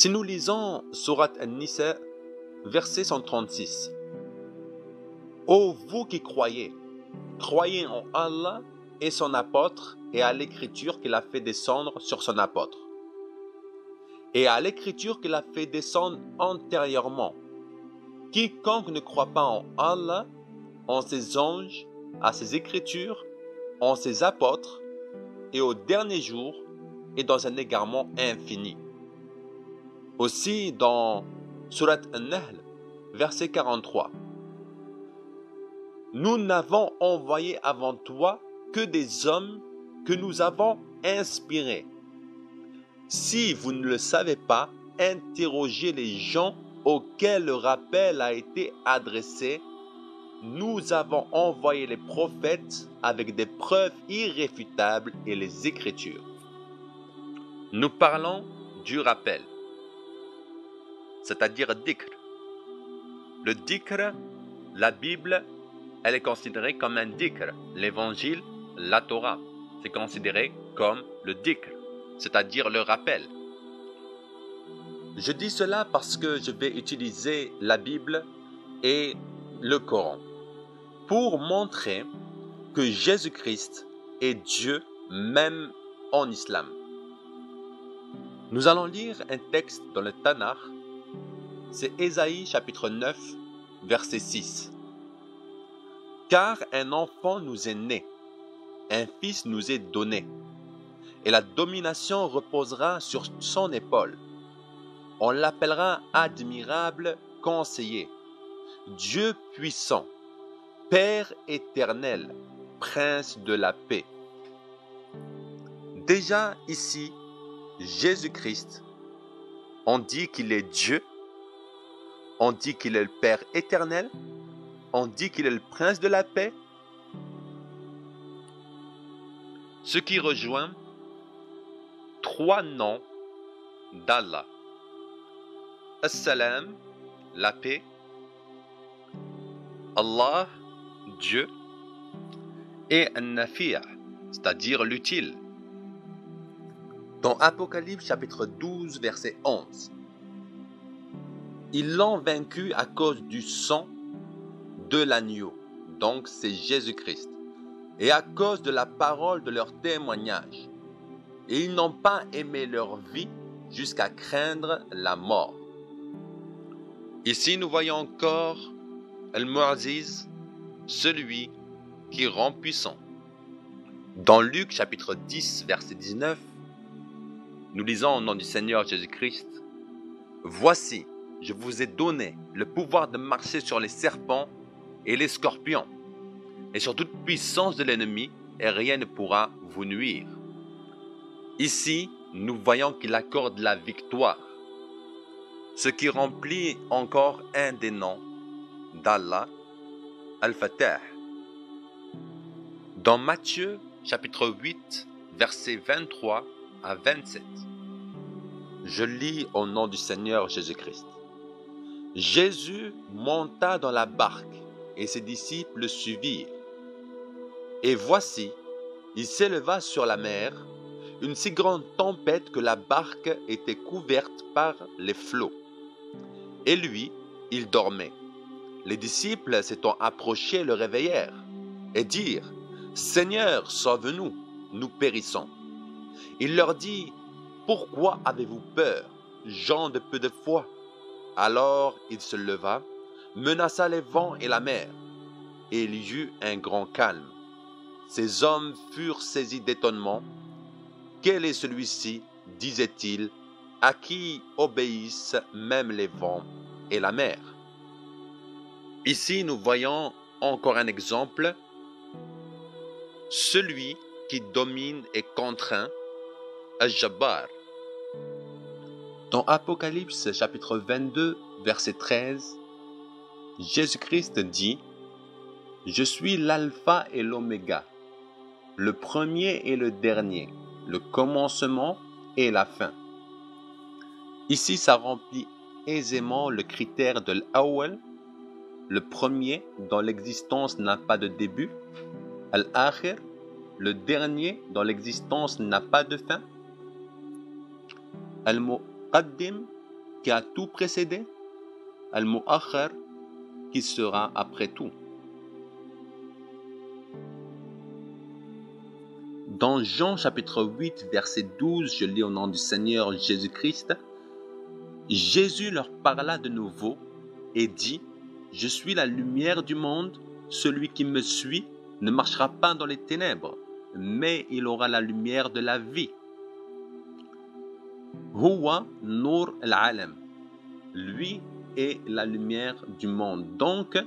Si nous lisons Sourate An-Nisa, verset 136. Ô vous qui croyez, croyez en Allah et son apôtre et à l'écriture qu'il a fait descendre sur son apôtre, et à l'écriture qu'il a fait descendre antérieurement. Quiconque ne croit pas en Allah, en ses anges, à ses écritures, en ses apôtres et au dernier jour est dans un égarement infini. Aussi dans Surat An-Nahl, verset 43. Nous n'avons envoyé avant toi que des hommes que nous avons inspirés. Si vous ne le savez pas, interrogez les gens auxquels le rappel a été adressé. Nous avons envoyé les prophètes avec des preuves irréfutables et les Écritures. Nous parlons du rappel, c'est-à-dire dhikr. Le dhikr, la Bible, elle est considérée comme un dhikr. L'Évangile, la Torah, c'est considéré comme le dhikr, c'est-à-dire le rappel. Je dis cela parce que je vais utiliser la Bible et le Coran pour montrer que Jésus-Christ est Dieu même en islam. Nous allons lire un texte dans le Tanakh, c'est Ésaïe chapitre 9, verset 6. Car un enfant nous est né, un fils nous est donné, et la domination reposera sur son épaule. On l'appellera admirable conseiller, Dieu puissant, Père éternel, Prince de la paix. Déjà ici, Jésus-Christ, on dit qu'il est Dieu, on dit qu'il est le Père éternel, on dit qu'il est le Prince de la paix, ce qui rejoint trois noms d'Allah. As-Salam, la paix, Allah, Dieu, et An-Nafi', c'est-à-dire l'utile. Dans Apocalypse chapitre 12, verset 11, ils l'ont vaincu à cause du sang de l'agneau, donc c'est Jésus-Christ, et à cause de la parole de leur témoignage. Et ils n'ont pas aimé leur vie jusqu'à craindre la mort. Ici, nous voyons encore Al-Mu'aziz, celui qui rend puissant. Dans Luc chapitre 10, verset 19, nous lisons au nom du Seigneur Jésus-Christ, « Voici, je vous ai donné le pouvoir de marcher sur les serpents et les scorpions, et sur toute puissance de l'ennemi, et rien ne pourra vous nuire. » Ici, nous voyons qu'il accorde la victoire, ce qui remplit encore un des noms d'Allah, Al-Fatah. Dans Matthieu, chapitre 8, versets 23 à 27, je lis au nom du Seigneur Jésus-Christ. Jésus monta dans la barque et ses disciples le suivirent. Et voici, il s'éleva sur la mer, une si grande tempête que la barque était couverte par les flots. Et lui, il dormait. Les disciples s'étant approchés le réveillèrent et dirent, « Seigneur, sauve-nous, nous périssons. » Il leur dit, « Pourquoi avez-vous peur, gens de peu de foi ?» Alors il se leva, menaça les vents et la mer, et il y eut un grand calme. Ces hommes furent saisis d'étonnement. « Quel est celui-ci, disaient-ils, à qui obéissent même les vents et la mer ?» Ici, nous voyons encore un exemple. Celui qui domine et contraint, Al-Jabbar. Dans Apocalypse chapitre 22, verset 13, Jésus-Christ dit, « Je suis l'alpha et l'oméga, le premier et le dernier, le commencement et la fin. » Ici, ça remplit aisément le critère de l'awwal, le premier dont l'existence n'a pas de début, al-akhir, le dernier dont l'existence n'a pas de fin, al-muqaddim, qui a tout précédé, Al-Mu'akhir, qui sera après tout. Dans Jean chapitre 8, verset 12, je lis au nom du Seigneur Jésus-Christ, Jésus leur parla de nouveau et dit, « Je suis la lumière du monde, celui qui me suit ne marchera pas dans les ténèbres, mais il aura la lumière de la vie. » Huwa Nur al-Alam. Lui est la lumière du monde. Donc,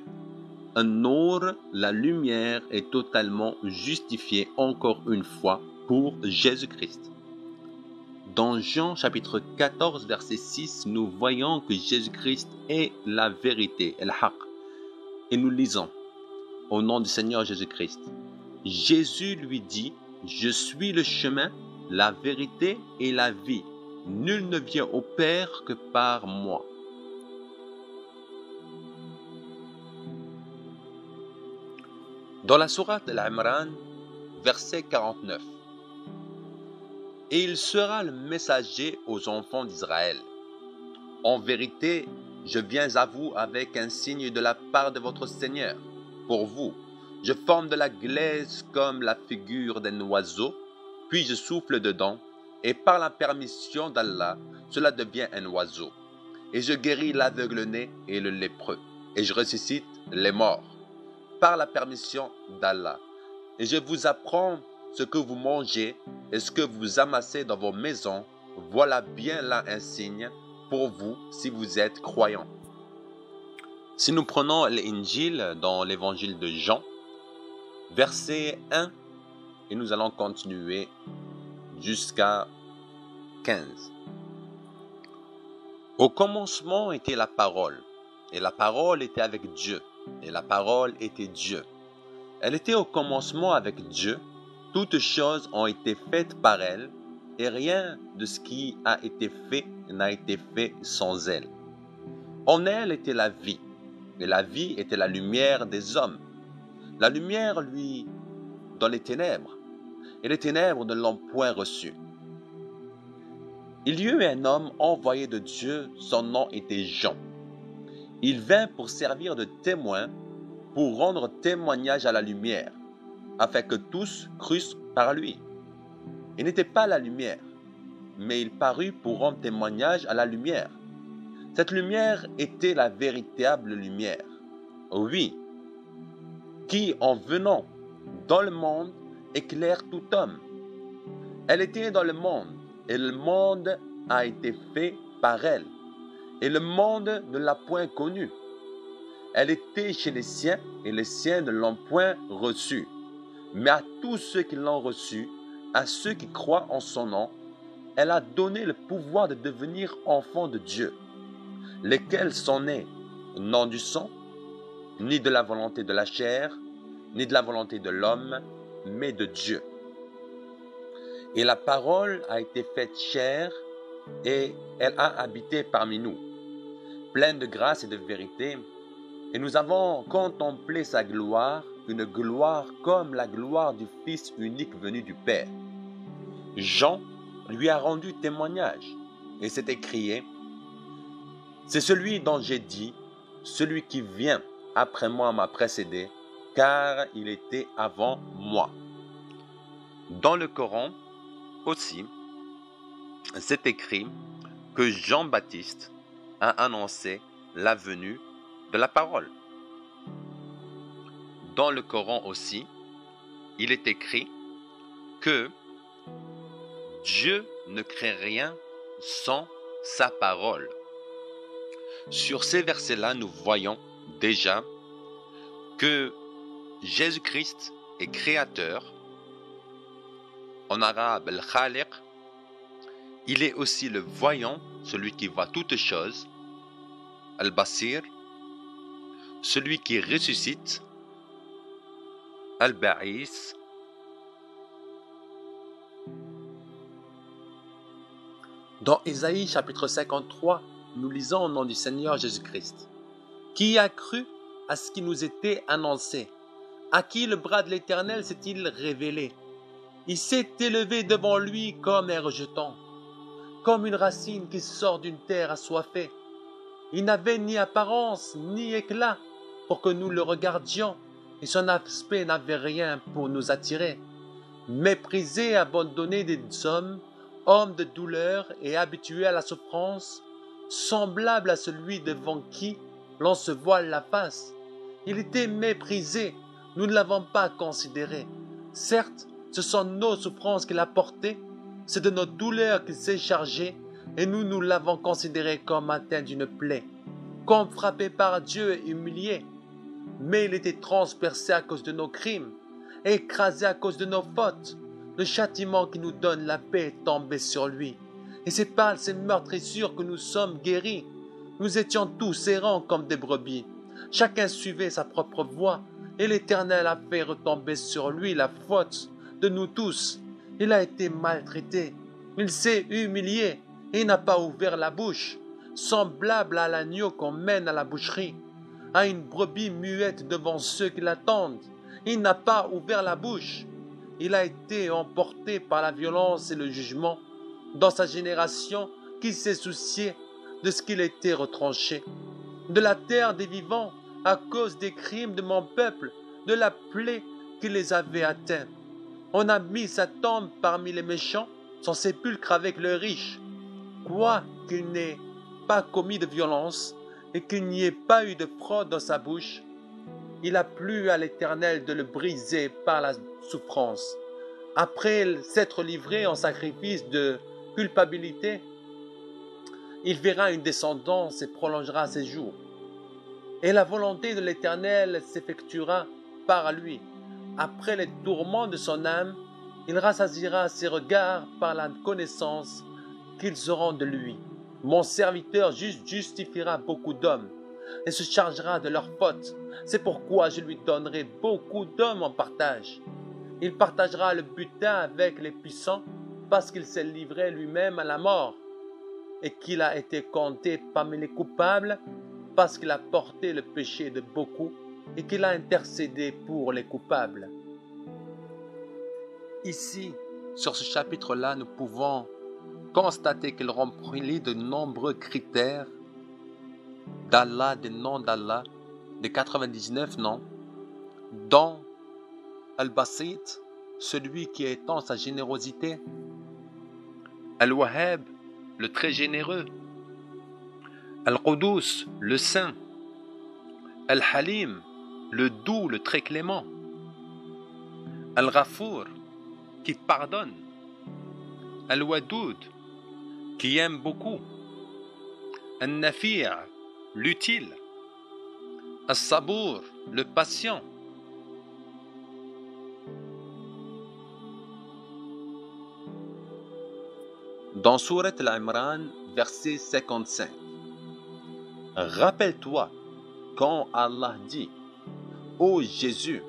un Nur, la lumière, est totalement justifiée encore une fois pour Jésus-Christ. Dans Jean chapitre 14, verset 6, nous voyons que Jésus-Christ est la vérité, al-Haq. Et nous lisons, au nom du Seigneur Jésus-Christ, Jésus lui dit, « Je suis le chemin, la vérité et la vie. Nul ne vient au Père que par moi. » Dans la sourate Al-Imran, verset 49, « Et il sera le messager aux enfants d'Israël. En vérité, je viens à vous avec un signe de la part de votre Seigneur. Pour vous, je forme de la glaise comme la figure d'un oiseau, puis je souffle dedans, et par la permission d'Allah, cela devient un oiseau. Et je guéris l'aveugle-né et le lépreux, et je ressuscite les morts, par la permission d'Allah. Et je vous apprends ce que vous mangez et ce que vous amassez dans vos maisons. Voilà bien là un signe pour vous si vous êtes croyants. » Si nous prenons l'Injil dans l'évangile de Jean, verset 1, et nous allons continuer jusqu'à 15. Au commencement était la parole, et la parole était avec Dieu, et la parole était Dieu. Elle était au commencement avec Dieu, toutes choses ont été faites par elle, et rien de ce qui a été fait n'a été fait sans elle. En elle était la vie, et la vie était la lumière des hommes. La lumière, lui, dans les ténèbres, et les ténèbres ne l'ont point reçue. Il y eut un homme envoyé de Dieu, son nom était Jean. Il vint pour servir de témoin, pour rendre témoignage à la lumière, afin que tous crussent par lui. Il n'était pas la lumière, mais il parut pour rendre témoignage à la lumière. Cette lumière était la véritable lumière, oui, qui, en venant dans le monde, éclaire tout homme. Elle était dans le monde, et le monde a été fait par elle, et le monde ne l'a point connue. Elle était chez les siens, et les siens ne l'ont point reçue. Mais à tous ceux qui l'ont reçue, à ceux qui croient en son nom, elle a donné le pouvoir de devenir enfants de Dieu, lesquels sont nés non du sang, ni de la volonté de la chair, ni de la volonté de l'homme, mais de Dieu. Et la parole a été faite chair, et elle a habité parmi nous, pleine de grâce et de vérité, et nous avons contemplé sa gloire, une gloire comme la gloire du Fils unique venu du Père. Jean lui a rendu témoignage, et s'est écrié, « C'est celui dont j'ai dit, celui qui vient après moi m'a précédé, car il était avant moi. » Dans le Coran aussi, c'est écrit que Jean-Baptiste a annoncé la venue de la parole. Dans le Coran aussi, il est écrit que Dieu ne crée rien sans sa parole. Sur ces versets-là, nous voyons déjà que Jésus-Christ est créateur, en arabe al-Khaliq. Il est aussi le voyant, celui qui voit toutes choses, al-Basir, celui qui ressuscite, al-Ba'is. Dans Ésaïe chapitre 53, nous lisons au nom du Seigneur Jésus-Christ. Qui a cru à ce qui nous était annoncé? À qui le bras de l'Éternel s'est-il révélé? Il s'est élevé devant lui comme un rejeton, comme une racine qui sort d'une terre assoiffée. Il n'avait ni apparence ni éclat pour que nous le regardions, et son aspect n'avait rien pour nous attirer. Méprisé, abandonné des hommes, homme de douleur et habitué à la souffrance, semblable à celui devant qui l'on se voile la face. Il était méprisé, nous ne l'avons pas considéré. Certes, ce sont nos souffrances qu'il a portées, c'est de nos douleurs qu'il s'est chargé, et nous l'avons considéré comme atteint d'une plaie, comme frappé par Dieu et humilié. Mais il était transpercé à cause de nos crimes, écrasé à cause de nos fautes. Le châtiment qui nous donne la paix est tombé sur lui. Et c'est par ces meurtrissures que nous sommes guéris. Nous étions tous errants comme des brebis. Chacun suivait sa propre voie, et l'Éternel a fait retomber sur lui la faute de nous tous. Il a été maltraité, il s'est humilié, et il n'a pas ouvert la bouche, semblable à l'agneau qu'on mène à la boucherie, à une brebis muette devant ceux qui l'attendent. Il n'a pas ouvert la bouche. Il a été emporté par la violence et le jugement dans sa génération qui s'est soucié de ce qu'il était retranché, de la terre des vivants à cause des crimes de mon peuple, de la plaie qui les avait atteints. On a mis sa tombe parmi les méchants, son sépulcre avec les riches. Quoi qu'il n'ait pas commis de violence et qu'il n'y ait pas eu de fraude dans sa bouche, il a plu à l'Éternel de le briser par la souffrance. Après s'être livré en sacrifice de culpabilité, il verra une descendance et prolongera ses jours. Et la volonté de l'Éternel s'effectuera par lui. Après les tourments de son âme, il rassasiera ses regards par la connaissance qu'ils auront de lui. Mon serviteur juste justifiera beaucoup d'hommes et se chargera de leurs fautes. C'est pourquoi je lui donnerai beaucoup d'hommes en partage. Il partagera le butin avec les puissants parce qu'il s'est livré lui-même à la mort et qu'il a été compté parmi les coupables parce qu'il a porté le péché de beaucoup et qu'il a intercédé pour les coupables. Ici, sur ce chapitre-là, nous pouvons constater qu'il remplit de nombreux critères d'Allah, des noms d'Allah, des 99 noms, dont Al-Basit, celui qui étend sa générosité, Al-Wahhab, le très généreux, Al-Qudus, le saint, Al-Halim, le doux, le très clément, Al-Ghafour, qui pardonne, Al-Wadoud, qui aime beaucoup, Al-Nafi', l'utile, Al-Sabour, le patient. Dans Surat Al-Imran, verset 55, rappelle-toi quand Allah dit « Ô Jésus,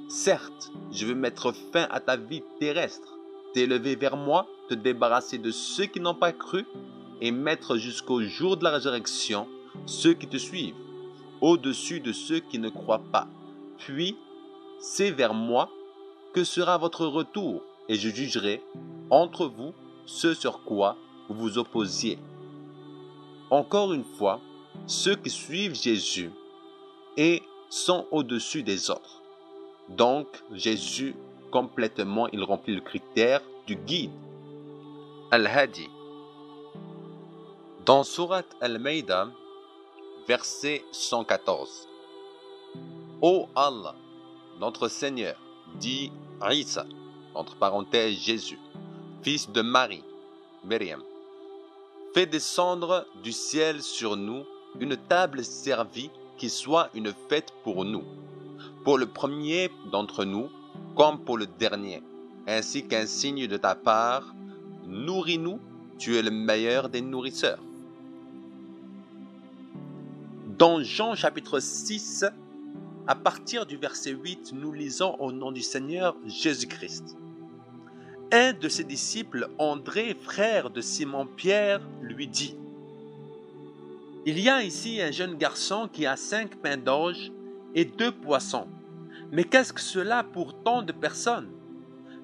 certes, je veux mettre fin à ta vie terrestre, t'élever vers moi, te débarrasser de ceux qui n'ont pas cru et mettre jusqu'au jour de la résurrection ceux qui te suivent, au-dessus de ceux qui ne croient pas. Puis, c'est vers moi que sera votre retour et je jugerai entre vous ce sur quoi vous vous opposiez. » Encore une fois, ceux qui suivent Jésus et sont au-dessus des autres. Donc, Jésus, complètement, il remplit le critère du guide. Al-Hadi. Dans Surat Al-Maïda, verset 114. Ô Allah, notre Seigneur, dit Isa, entre parenthèses Jésus, fils de Marie, Myriam, fais descendre du ciel sur nous une table servie qui soit une fête pour nous, pour le premier d'entre nous comme pour le dernier, ainsi qu'un signe de ta part. Nourris-nous, tu es le meilleur des nourrisseurs. Dans Jean chapitre 6, à partir du verset 8, nous lisons au nom du Seigneur Jésus-Christ. Un de ses disciples, André, frère de Simon-Pierre, lui dit « Il y a ici un jeune garçon qui a 5 pains d'orge et 2 poissons. Mais qu'est-ce que cela pour tant de personnes ?»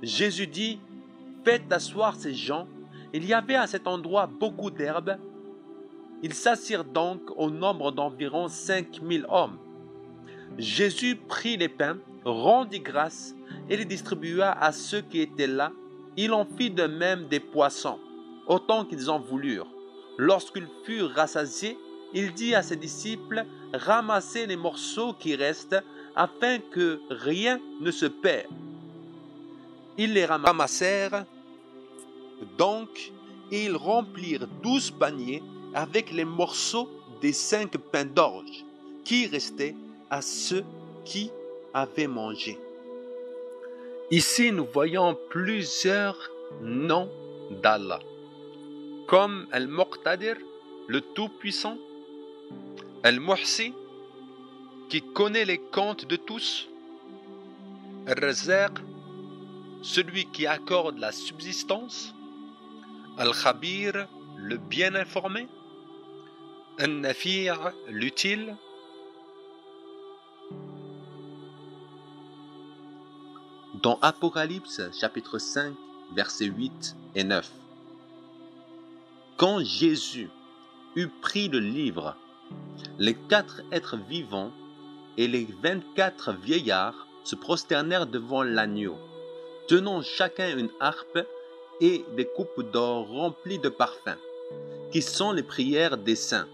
Jésus dit « Faites asseoir ces gens. » Il y avait à cet endroit beaucoup d'herbes. Ils s'assirent donc au nombre d'environ 5000 hommes. Jésus prit les pains, rendit grâce et les distribua à ceux qui étaient là. Il en fit de même des poissons, autant qu'ils en voulurent. Lorsqu'ils furent rassasiés, il dit à ses disciples, « Ramassez les morceaux qui restent, afin que rien ne se perde. » Ils les ramassèrent donc, et ils remplirent 12 paniers avec les morceaux des 5 pains d'orge qui restaient à ceux qui avaient mangé. Ici, nous voyons plusieurs noms d'Allah, comme Al-Muqtadir, le Tout-Puissant, Al-Muhsi, qui connaît les comptes de tous, Al-Razzaq, celui qui accorde la subsistance, Al-Khabir, le bien informé, Al-Nafi', l'utile. Dans Apocalypse chapitre 5, versets 8 et 9. Quand Jésus eut pris le livre, les 4 êtres vivants et les 24 vieillards se prosternèrent devant l'agneau, tenant chacun une harpe et des coupes d'or remplies de parfums, qui sont les prières des saints.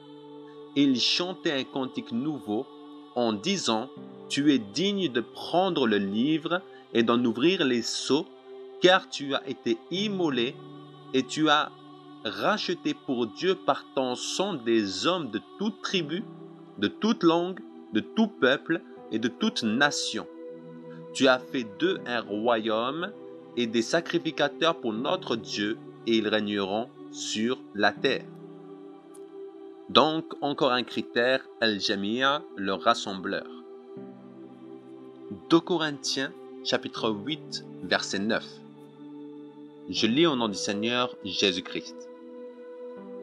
Et ils chantaient un cantique nouveau en disant, « Tu es digne de prendre le livre et d'en ouvrir les sceaux, car tu as été immolé et tu as racheté pour Dieu par ton sang des hommes de toute tribu, de toute langue, de tout peuple et de toute nation. Tu as fait d'eux un royaume et des sacrificateurs pour notre Dieu, et ils régneront sur la terre. » Donc, encore un critère, Al-Jami'a, le rassembleur. 2 Corinthiens, chapitre 8, verset 9. Je lis au nom du Seigneur Jésus-Christ.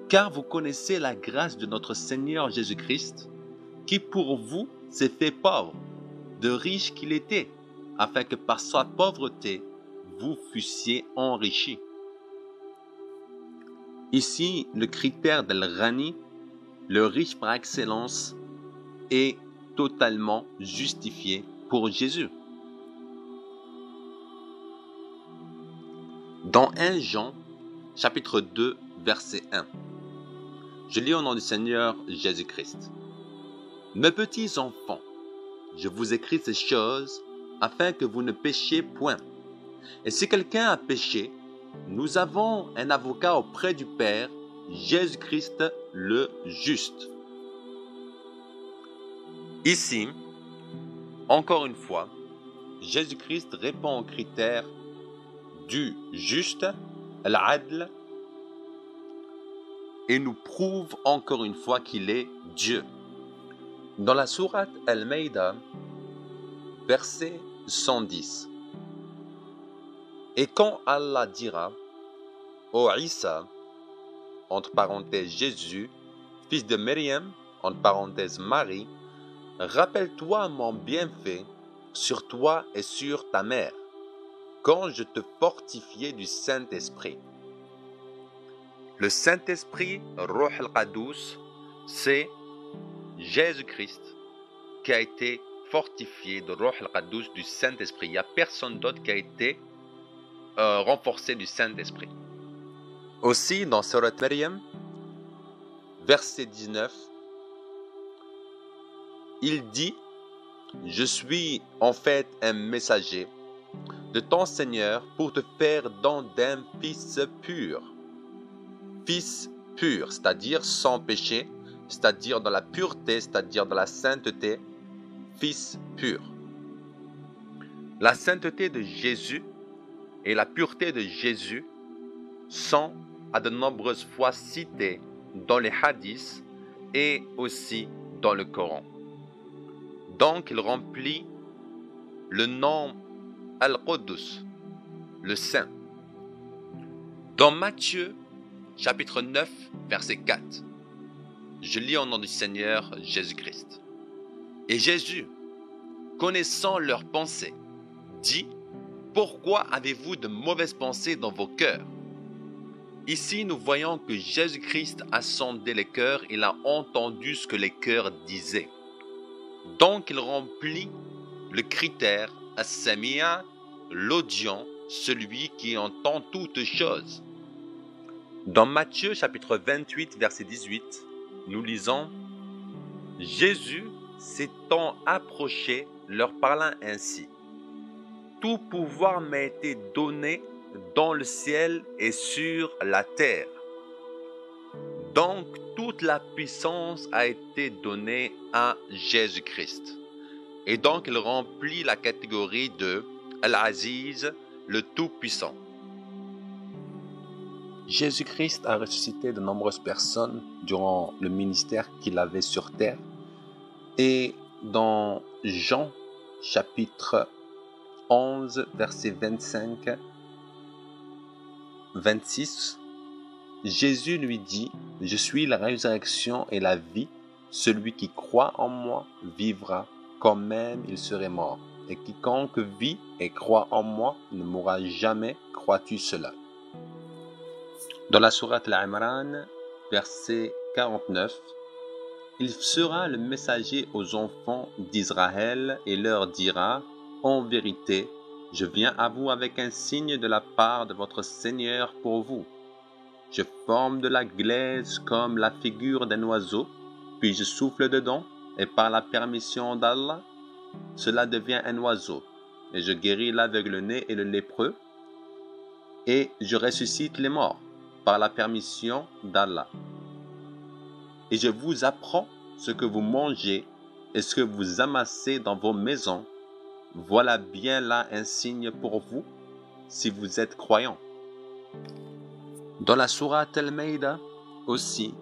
Car vous connaissez la grâce de notre Seigneur Jésus-Christ, qui pour vous s'est fait pauvre, de riche qu'il était, afin que par sa pauvreté, vous fussiez enrichis. Ici, le critère d'Al-Ghani, le riche par excellence, est totalement justifié pour Jésus. Dans 1 Jean, chapitre 2, verset 1, je lis au nom du Seigneur Jésus-Christ. Mes petits enfants, je vous écris ces choses afin que vous ne péchiez point. Et si quelqu'un a péché, nous avons un avocat auprès du Père, Jésus-Christ le juste. Ici, encore une fois, Jésus-Christ répond aux critères du juste, l'adl, et nous prouve encore une fois qu'il est Dieu. Dans la sourate Al-Maïda, verset 110. Et quand Allah dira, ô Isa, entre parenthèses Jésus, fils de Myriam, entre parenthèses Marie, rappelle-toi mon bienfait sur toi et sur ta mère, quand je te fortifiais du Saint-Esprit. Le Saint-Esprit, Ruh al-Qadous, c'est Jésus-Christ qui a été fortifié de Ruh al-Qadous, du Saint-Esprit. Il n'y a personne d'autre qui a été renforcé du Saint-Esprit. Aussi, dans Surat Maryam, verset 19, il dit, « Je suis en fait un messager de ton Seigneur pour te faire don d'un fils pur. » Fils pur, c'est-à-dire sans péché, c'est-à-dire dans la pureté, c'est-à-dire dans la sainteté, fils pur. La sainteté de Jésus et la pureté de Jésus sont à de nombreuses fois citées dans les hadiths et aussi dans le Coran. Donc il remplit le nom Al-Quddus, le Saint. Dans Matthieu, chapitre 9, verset 4, je lis au nom du Seigneur Jésus-Christ. Et Jésus, connaissant leurs pensées, dit, « Pourquoi avez-vous de mauvaises pensées dans vos cœurs ? Ici, nous voyons que Jésus-Christ a sondé les cœurs, il a entendu ce que les cœurs disaient. Donc, il remplit le critère as-sami'a, l'audient, celui qui entend toutes choses. Dans Matthieu chapitre 28, verset 18, nous lisons « Jésus s'étant approché, leur parlant ainsi. Tout pouvoir m'a été donné dans le ciel et sur la terre. Donc, toute la puissance a été donnée à Jésus-Christ. Et donc, il remplit la catégorie de Al-Aziz, le Tout-Puissant. Jésus-Christ a ressuscité de nombreuses personnes durant le ministère qu'il avait sur terre. Et dans Jean, chapitre 11, verset 25-26, Jésus lui dit « Je suis la résurrection et la vie. Celui qui croit en moi vivra quand même il serait mort. Et quiconque vit et croit en moi ne mourra jamais. Crois-tu cela ?» Dans la sourate Al-Imran, verset 49, « Il sera le messager aux enfants d'Israël et leur dira, « En vérité, je viens à vous avec un signe de la part de votre Seigneur pour vous. Je forme de la glaise comme la figure d'un oiseau, puis je souffle dedans, et par la permission d'Allah, cela devient un oiseau, et je guéris l'aveugle-né et le lépreux, et je ressuscite les morts, par la permission d'Allah. Et je vous apprends ce que vous mangez et ce que vous amassez dans vos maisons. Voilà bien là un signe pour vous, si vous êtes croyants. » Dans la sourate Al-Maïda aussi,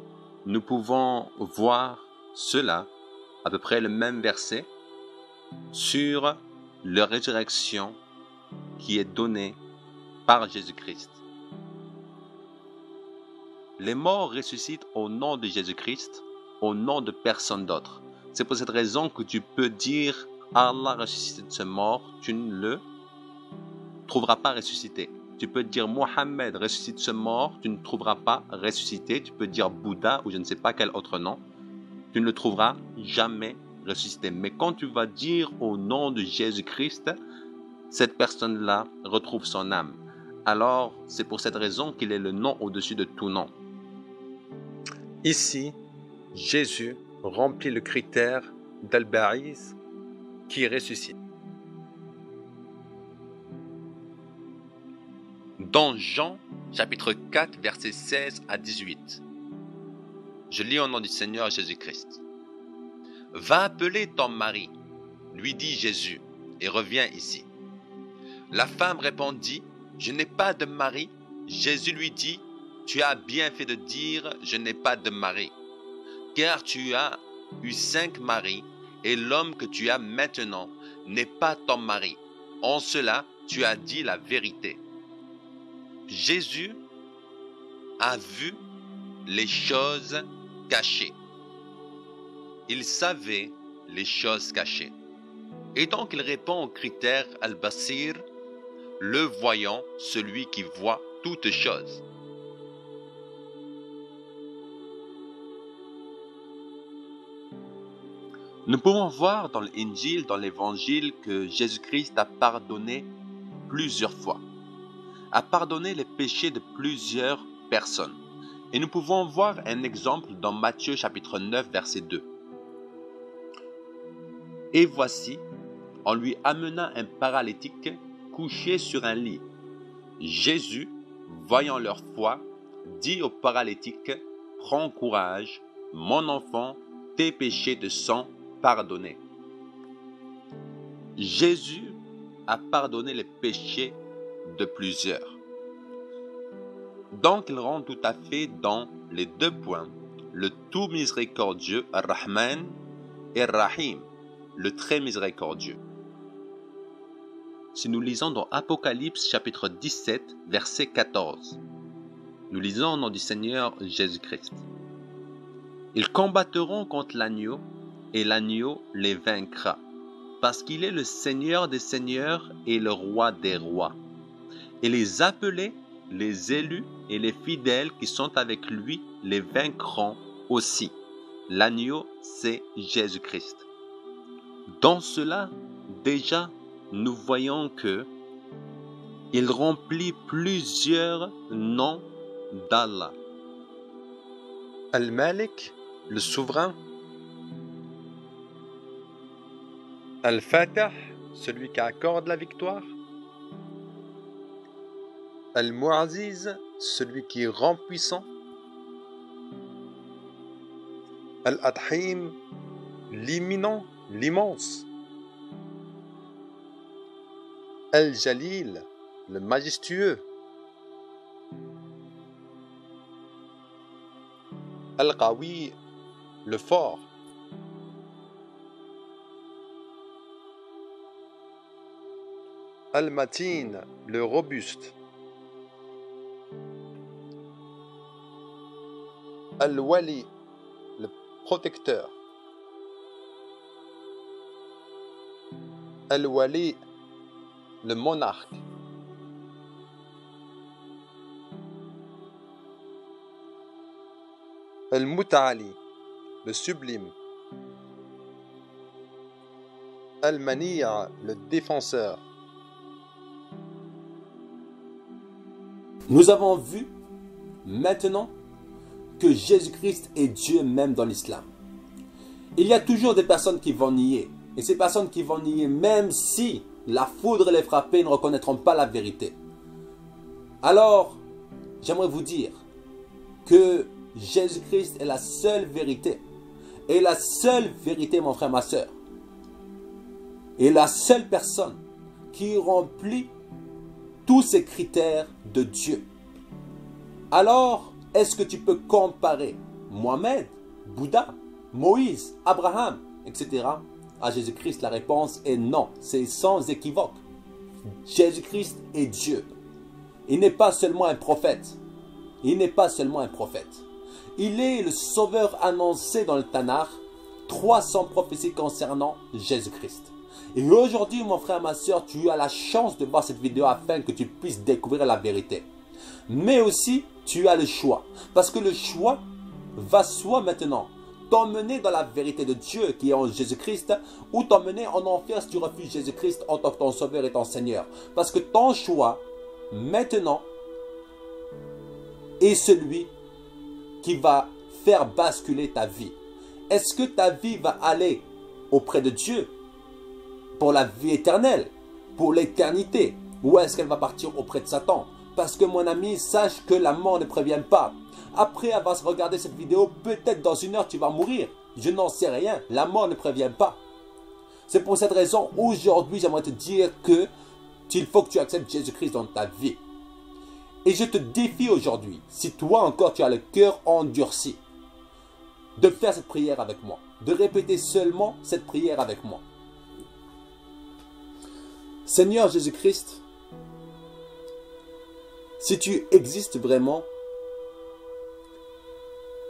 nous pouvons voir cela, à peu près le même verset, sur la résurrection qui est donnée par Jésus-Christ. Les morts ressuscitent au nom de Jésus-Christ, au nom de personne d'autre. C'est pour cette raison que tu peux dire « Allah ressuscite ce mort », tu ne le trouveras pas ressuscité. Tu peux dire « Mohammed ressuscite ce mort », tu ne trouveras pas ressuscité. Tu peux dire « Bouddha » ou je ne sais pas quel autre nom, tu ne le trouveras jamais ressuscité. Mais quand tu vas dire au nom de Jésus-Christ, cette personne-là retrouve son âme. Alors, c'est pour cette raison qu'il est le nom au-dessus de tout nom. Ici, Jésus remplit le critère d'Al-Ba'is qui ressuscite. Dans Jean, chapitre 4, versets 16 à 18, je lis au nom du Seigneur Jésus-Christ. « Va appeler ton mari, lui dit Jésus, et reviens ici. » La femme répondit, « Je n'ai pas de mari. » Jésus lui dit, « Tu as bien fait de dire, je n'ai pas de mari, car tu as eu 5 maris, et l'homme que tu as maintenant n'est pas ton mari. En cela, tu as dit la vérité. » Jésus a vu les choses cachées. Il savait les choses cachées. Et donc il répond au critère Al-Basir, le voyant, celui qui voit toutes choses. Nous pouvons voir dans l'Injil, dans l'Évangile, que Jésus-Christ a pardonné plusieurs fois, a pardonné les péchés de plusieurs personnes. Et nous pouvons voir un exemple dans Matthieu chapitre 9, verset 2. « Et voici, on lui amena un paralytique couché sur un lit. Jésus, voyant leur foi, dit au paralytique, « Prends courage, mon enfant, tes péchés te sont pardonnés. » Jésus a pardonné les péchés de plusieurs. Donc il rentre tout à fait dans les 2 points, le tout miséricordieux, Ar-Rahman, et Ar-Rahim, le très miséricordieux. Si nous lisons dans Apocalypse chapitre 17, verset 14, nous lisons au nom du Seigneur Jésus-Christ. « Ils combattront contre l'agneau, et l'agneau les vaincra, parce qu'il est le Seigneur des seigneurs et le Roi des rois. Et les appelés les élus et les fidèles qui sont avec lui les vaincront aussi. L'agneau, c'est Jésus-Christ. Dans cela, déjà, nous voyons que il remplit plusieurs noms d'Allah. Al-Malik, le souverain. Al-Fatah, celui qui accorde la victoire. Al-Mu'aziz, celui qui rend puissant. Al-Adhim, l'imminent, l'immense. Al-Jalil, le majestueux. Al-Qawi, le fort. Al-Matin, le robuste. Al-Wali, le protecteur. Al-Wali, le monarque. Al-Muta'ali, le sublime. Al-Mani', le défenseur. Nous avons vu maintenant que Jésus-Christ est Dieu même dans l'islam. Il y a toujours des personnes qui vont nier. Et ces personnes qui vont nier, même si la foudre les frappait, ne reconnaîtront pas la vérité. Alors, j'aimerais vous dire que Jésus-Christ est la seule vérité. Et la seule vérité, mon frère, ma soeur. Et la seule personne qui remplit tous ces critères de Dieu. Alors, est-ce que tu peux comparer Mohamed, Bouddha, Moïse, Abraham, etc. à Jésus-Christ? La réponse est non. C'est sans équivoque. Jésus-Christ est Dieu. Il n'est pas seulement un prophète. Il n'est pas seulement un prophète. Il est le sauveur annoncé dans le Tanakh. 300 prophéties concernant Jésus-Christ. Et aujourd'hui, mon frère, ma soeur, tu as la chance de voir cette vidéo afin que tu puisses découvrir la vérité. Mais aussi, tu as le choix. Parce que le choix va soit maintenant t'emmener dans la vérité de Dieu qui est en Jésus-Christ, ou t'emmener en enfer si tu refuses Jésus-Christ en tant que ton sauveur et ton Seigneur. Parce que ton choix, maintenant, est celui qui va faire basculer ta vie. Est-ce que ta vie va aller auprès de Dieu pour la vie éternelle, pour l'éternité, ou est-ce qu'elle va partir auprès de Satan? Parce que mon ami, sache que la mort ne prévient pas. Après avoir regardé cette vidéo, peut-être dans 1 heure tu vas mourir. Je n'en sais rien, la mort ne prévient pas. C'est pour cette raison, aujourd'hui, j'aimerais te dire que il faut que tu acceptes Jésus-Christ dans ta vie. Et je te défie aujourd'hui, si toi encore tu as le cœur endurci, de faire cette prière avec moi, de répéter seulement cette prière avec moi. Seigneur Jésus-Christ, si tu existes vraiment,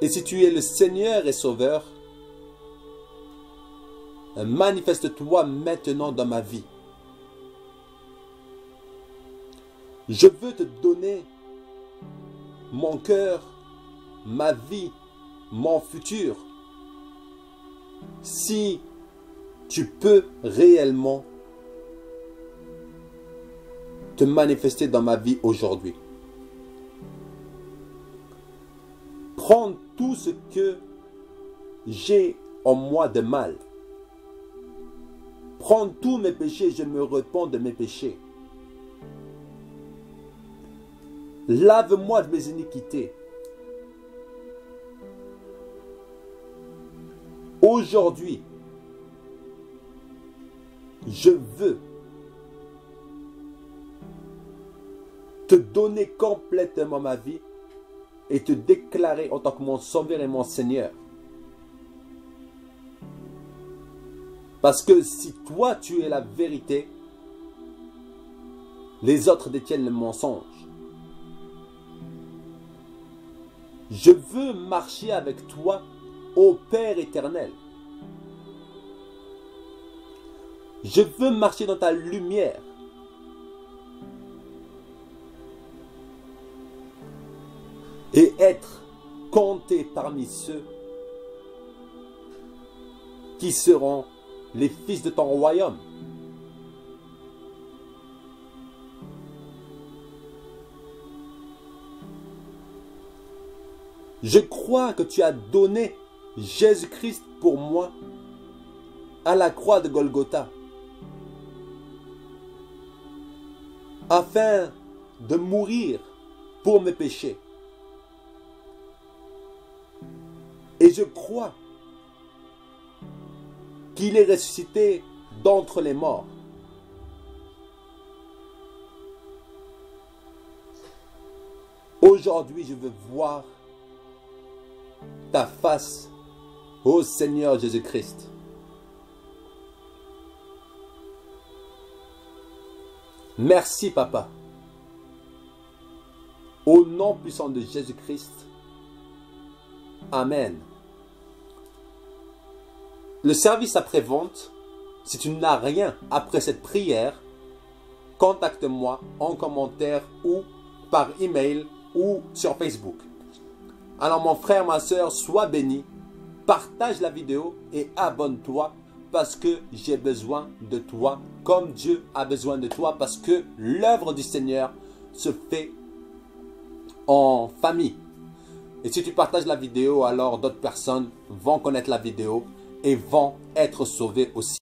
et si tu es le Seigneur et Sauveur, manifeste-toi maintenant dans ma vie. Je veux te donner mon cœur, ma vie, mon futur. Si tu peux réellement te manifester dans ma vie aujourd'hui. Prends tout ce que j'ai en moi de mal. Prends tous mes péchés, je me repens de mes péchés. Lave-moi de mes iniquités. Aujourd'hui, je veux te donner complètement ma vie et te déclarer en tant que mon sauveur et mon Seigneur. Parce que si toi tu es la vérité, les autres détiennent le mensonge. Je veux marcher avec toi, ô Père éternel. Je veux marcher dans ta lumière. et être compté parmi ceux qui seront les fils de ton royaume. Je crois que tu as donné Jésus-Christ pour moi à la croix de Golgotha, afin de mourir pour mes péchés. Et je crois qu'il est ressuscité d'entre les morts. Aujourd'hui, je veux voir ta face, ô Seigneur Jésus-Christ. Merci, Papa. Au nom puissant de Jésus-Christ. Amen. Le service après-vente, si tu n'as rien après cette prière, contacte-moi en commentaire ou par email ou sur Facebook. Alors mon frère, ma soeur, sois béni, partage la vidéo et abonne-toi parce que j'ai besoin de toi comme Dieu a besoin de toi, parce que l'œuvre du Seigneur se fait en famille. Et si tu partages la vidéo, alors d'autres personnes vont connaître la vidéo et vont être sauvées aussi.